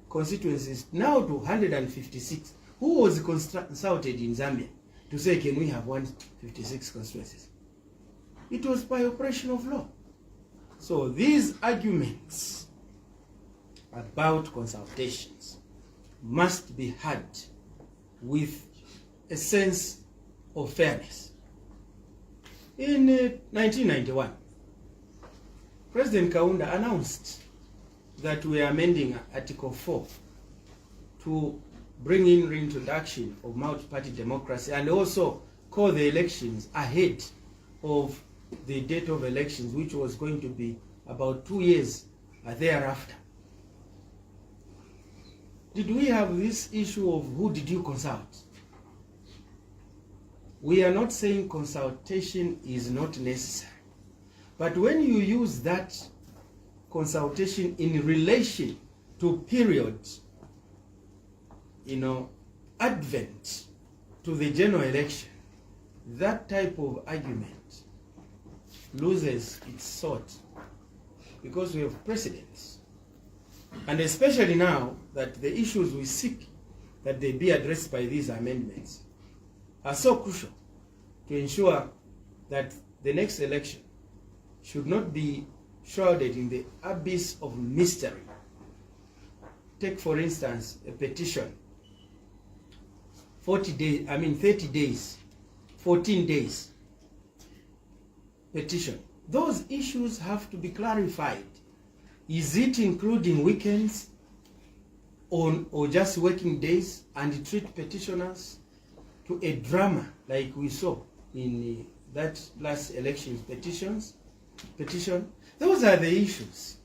constituencies now to 156. Who was consulted in Zambia to say, can we have 156 constituencies? It was by operation of law. So these arguments about consultations must be had with a sense of fairness. In 1991, President Kaunda announced that we are amending Article 4 to bring in reintroduction of multi-party democracy and also call the elections ahead of the date of elections, which was going to be about 2 years thereafter. Did we have this issue of who did you consult? We are not saying consultation is not necessary. But when you use that consultation in relation to periods, advent to the general election, that type of argument loses its sort because we have precedents. And especially now that the issues we seek that they be addressed by these amendments are so crucial to ensure that the next election should not be shrouded in the abyss of mystery. Take, for instance, a petition. 30 days, 14 days petition. Those issues have to be clarified. Is it including weekends or just working days, and treat petitioners to a drama like we saw in that last election's petition? Those are the issues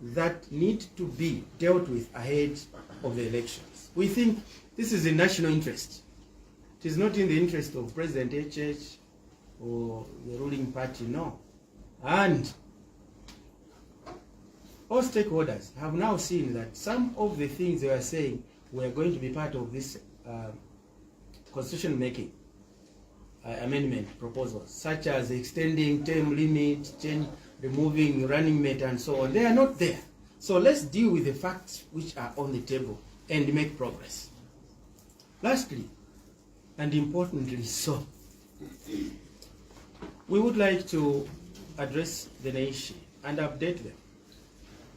that need to be dealt with ahead of the elections. We think this is in national interest. It is not in the interest of President HH or the ruling party, no. And all stakeholders have now seen that some of the things they were saying were going to be part of this constitution making amendment proposals, such as extending term limit, removing running mate, and so on. They are not there. So let's deal with the facts which are on the table and make progress. Lastly, and importantly so, we would like to address the nation and update them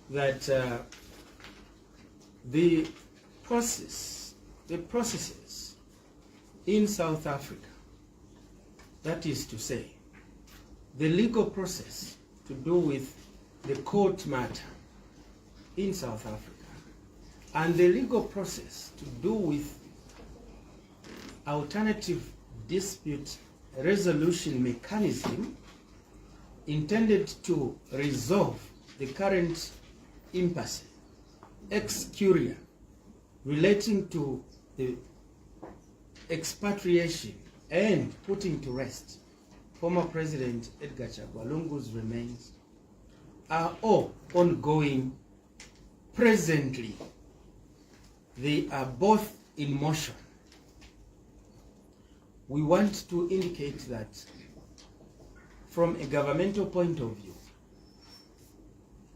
that the processes in South Africa, that is to say, the legal process to do with the court matter in South Africa and the legal process to do with alternative dispute resolution mechanism intended to resolve the current impasse ex curia relating to the expatriation and putting to rest former President Edgar Chagwa Lungu's remains are all ongoing presently. They are both in motion. We want to indicate that from a governmental point of view,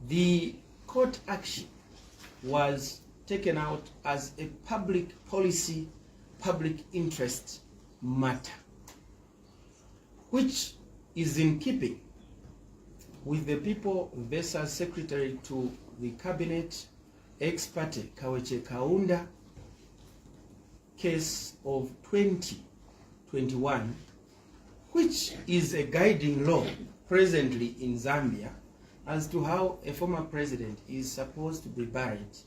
the court action was taken out as a public policy, public interest matter, which is in keeping with the People versus Secretary to the Cabinet ex parte Kaweche Kaunda case of 2021, which is a guiding law presently in Zambia as to how a former president is supposed to be buried,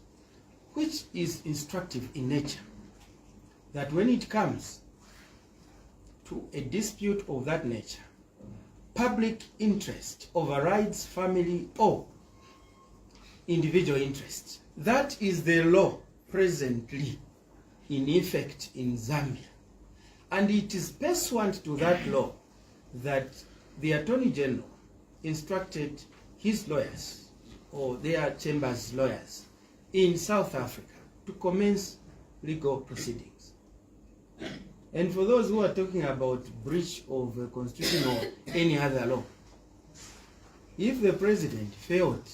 which is instructive in nature, that when it comes to a dispute of that nature, public interest overrides family or individual interest. That is the law presently in effect in Zambia. And it is pursuant to that law that the Attorney General instructed his lawyers, or their chamber's lawyers, in South Africa to commence legal proceedings. And for those who are talking about breach of the Constitution or any other law, if the President failed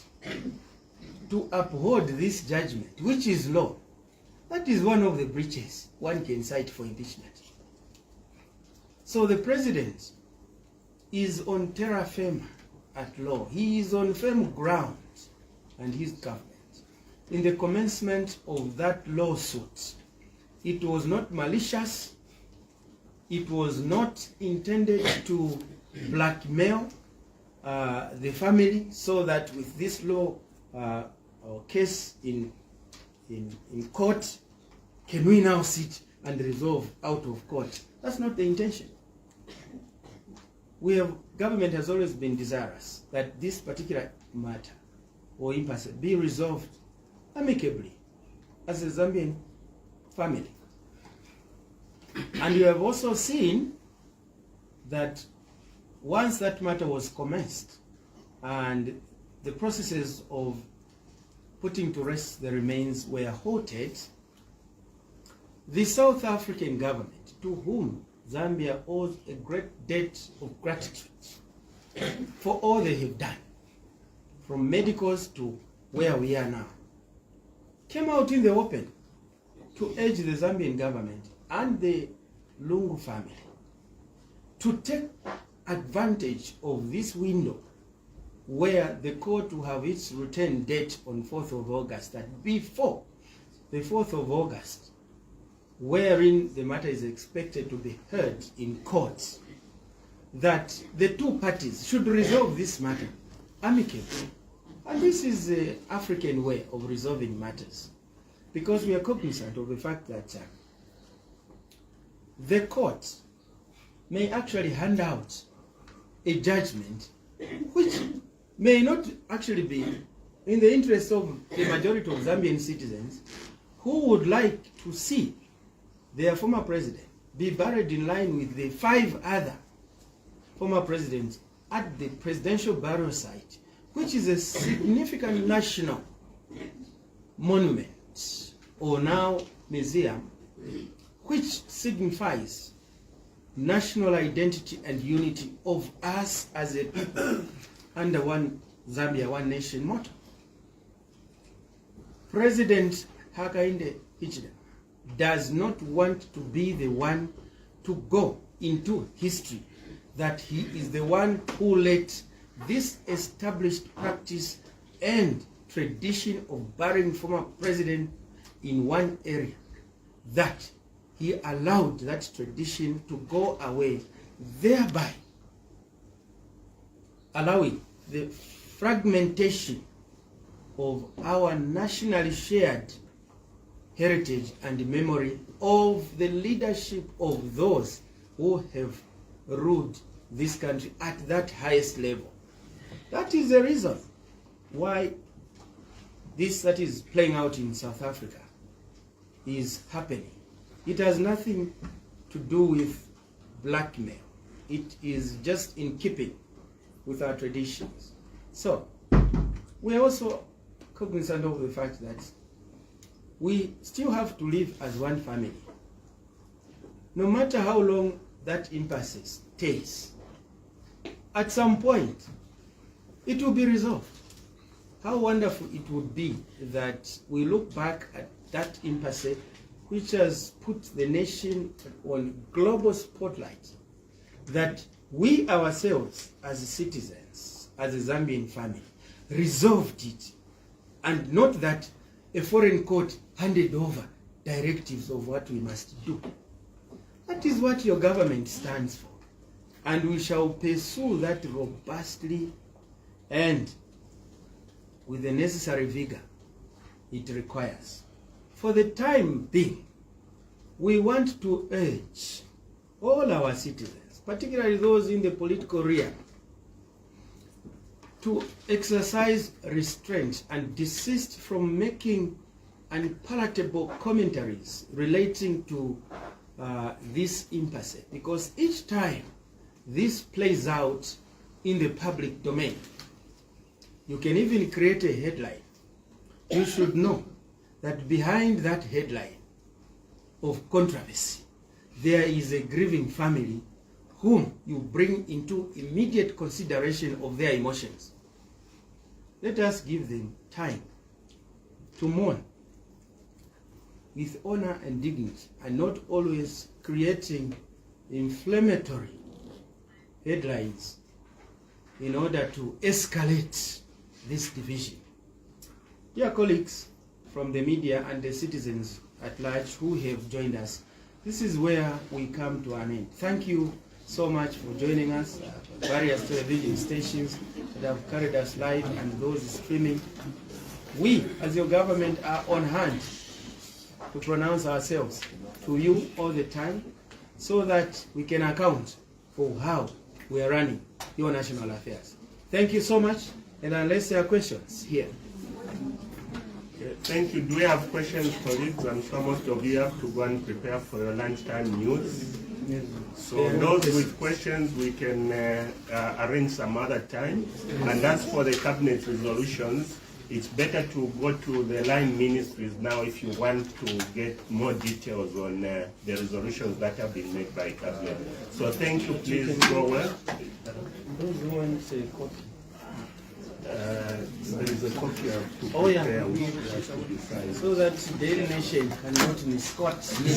to uphold this judgment, which is law, that is one of the breaches one can cite for impeachment. So the President is on terra firma at law. He is on firm ground, and his government. In the commencement of that lawsuit, it was not malicious, it was not intended to blackmail the family, so that with this law or case in court, can we now sit and resolve out of court? That's not the intention. Government has always been desirous that this particular matter or impasse be resolved amicably as a Zambian family. And you have also seen that once that matter was commenced and the processes of putting to rest the remains were halted, the South African government, to whom Zambia owes a great debt of gratitude for all they have done, from medicals to where we are now, came out in the open to urge the Zambian government and the Lungu family to take advantage of this window where the court will have its return date on 4th of August, that before the 4th of August, wherein the matter is expected to be heard in court, that the two parties should resolve this matter amicably. And this is the African way of resolving matters, because we are cognizant of the fact that the court may actually hand out a judgment which may not actually be in the interest of the majority of Zambian citizens who would like to see their former president be buried in line with the 5 other former presidents at the presidential burial site, which is a significant national monument, or now museum, which signifies national identity and unity of us as a people under one Zambia, one nation motto. President Hakainde Hichilema does not want to be the one to go into history that he is the one who let this established practice and tradition of burying former president in one area, that he allowed that tradition to go away, thereby allowing the fragmentation of our nationally shared heritage and memory of the leadership of those who have ruled this country at that highest level. That is the reason why this that is playing out in South Africa is happening. It has nothing to do with blackmail. It is just in keeping with our traditions. So, we are also cognizant of the fact that we still have to live as one family. No matter how long that impasse takes, at some point, it will be resolved. How wonderful it would be that we look back at that impasse, which has put the nation on global spotlight, that we ourselves as citizens, as a Zambian family, resolved it, and not that a foreign court handed over directives of what we must do. That is what your government stands for, and we shall pursue that robustly and with the necessary vigor it requires. For the time being, we want to urge all our citizens, particularly those in the political realm, to exercise restraint and desist from making unpalatable commentaries relating to this impasse, because each time this plays out in the public domain. You can even create a headline. You should know that behind that headline of controversy, there is a grieving family whom you bring into immediate consideration of their emotions. Let us give them time to mourn with honor and dignity, and not always creating inflammatory headlines in order to escalate this division. Dear colleagues from the media and the citizens at large who have joined us, this is where we come to an end. Thank you so much for joining us, various television stations that have carried us live and those streaming. We, as your government, are on hand to pronounce ourselves to you all the time so that we can account for how we are running your national affairs. Thank you so much, and unless there are questions here. Thank you. Do we have questions, colleagues? I'm sure most of you have to go and prepare for your lunchtime news. So those with questions, we can arrange some other time. And as for the cabinet resolutions, it's better to go to the line ministries now if you want to get more details on the resolutions that have been made by cabinet. So thank you. Please go well. Those who want a copy. There is a copy of Oh yeah, to decide. so that Daily Nation cannot misquote me.